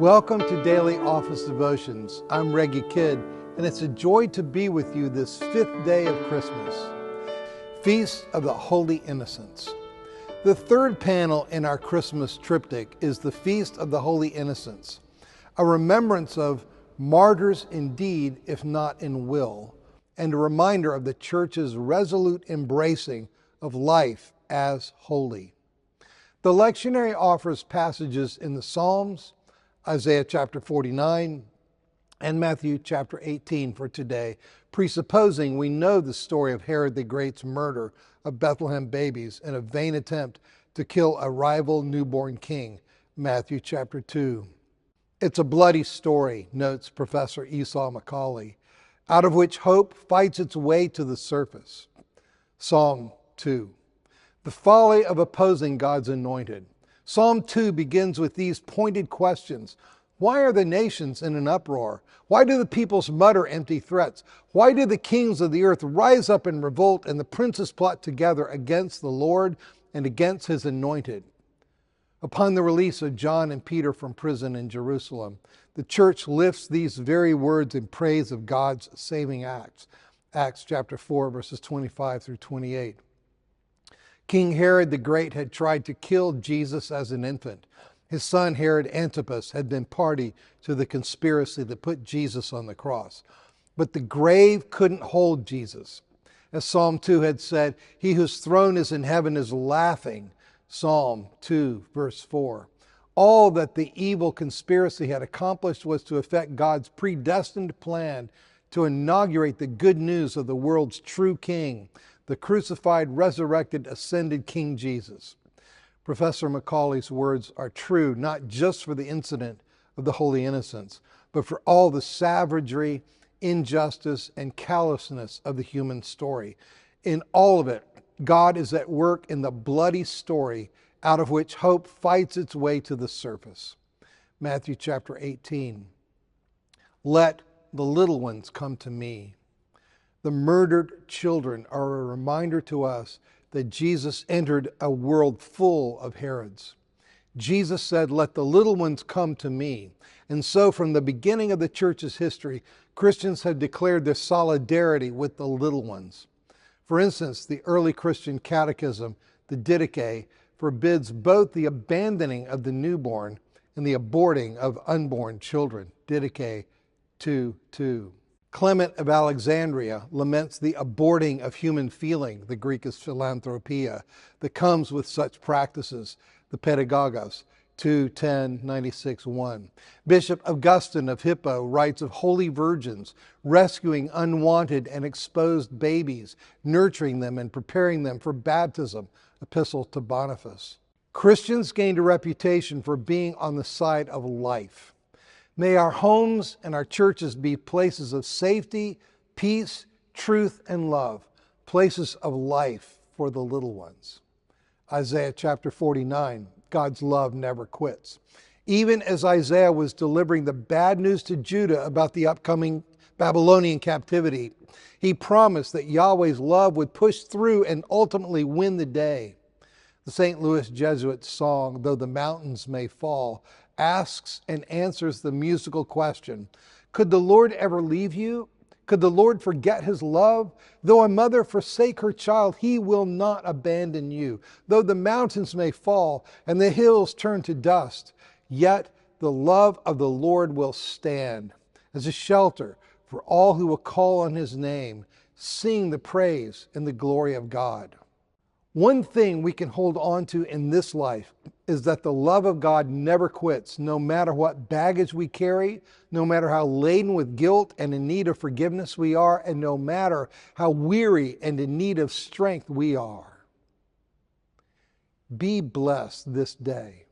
Welcome to Daily Office Devotions. I'm Reggie Kidd, and it's a joy to be with you this fifth day of Christmas, Feast of the Holy Innocents. The third panel in our Christmas triptych is the Feast of the Holy Innocents, a remembrance of martyrs in deed, if not in will, and a reminder of the Church's resolute embracing of life as holy. The lectionary offers passages in the Psalms, Isaiah chapter 49, and Matthew chapter 18 for today, presupposing we know the story of Herod the Great's murder of Bethlehem babies in a vain attempt to kill a rival newborn king, Matthew chapter 2. It's a bloody story, notes Professor Esau Macaulay, out of which hope fights its way to the surface. Psalm 2. The folly of opposing God's anointed. Psalm 2 begins with these pointed questions. Why are the nations in an uproar? Why do the peoples mutter empty threats? Why do the kings of the earth rise up in revolt and the princes plot together against the Lord and against his anointed? Upon the release of John and Peter from prison in Jerusalem, the church lifts these very words in praise of God's saving acts. Acts chapter 4, verses 25 through 28. King Herod the Great had tried to kill Jesus as an infant. His son Herod Antipas had been party to the conspiracy that put Jesus on the cross. But the grave couldn't hold Jesus. As Psalm 2 had said, he whose throne is in heaven is laughing. Psalm 2, verse 4. All that the evil conspiracy had accomplished was to effect God's predestined plan to inaugurate the good news of the world's true king, the crucified, resurrected, ascended King Jesus. Professor Macaulay's words are true not just for the incident of the Holy Innocents, but for all the savagery, injustice, and callousness of the human story. In all of it, God is at work in the bloody story out of which hope fights its way to the surface. Matthew chapter 18. Let the little ones come to me. The murdered children are a reminder to us that Jesus entered a world full of Herods. Jesus said, let the little ones come to me. And so from the beginning of the church's history, Christians have declared their solidarity with the little ones. For instance, the early Christian catechism, the Didache, forbids both the abandoning of the newborn and the aborting of unborn children. Didache 2:2. Clement of Alexandria laments the aborting of human feeling, the Greek is philanthropia, that comes with such practices, the Pedagogos, 2:10-96-1. Bishop Augustine of Hippo writes of holy virgins rescuing unwanted and exposed babies, nurturing them and preparing them for baptism, Epistle to Boniface. Christians gained a reputation for being on the side of life. May our homes and our churches be places of safety, peace, truth, and love, places of life for the little ones. Isaiah chapter 49, God's love never quits. Even as Isaiah was delivering the bad news to Judah about the upcoming Babylonian captivity, he promised that Yahweh's love would push through and ultimately win the day. The St. Louis Jesuit song, Though the Mountains May Fall, asks and answers the musical question, could the Lord ever leave you? Could the Lord forget his love? Though a mother forsake her child, he will not abandon you. Though the mountains may fall and the hills turn to dust, yet the love of the Lord will stand as a shelter for all who will call on his name, sing the praise and the glory of God. One thing we can hold on to in this life is that the love of God never quits, no matter what baggage we carry, no matter how laden with guilt and in need of forgiveness we are, and no matter how weary and in need of strength we are. Be blessed this day.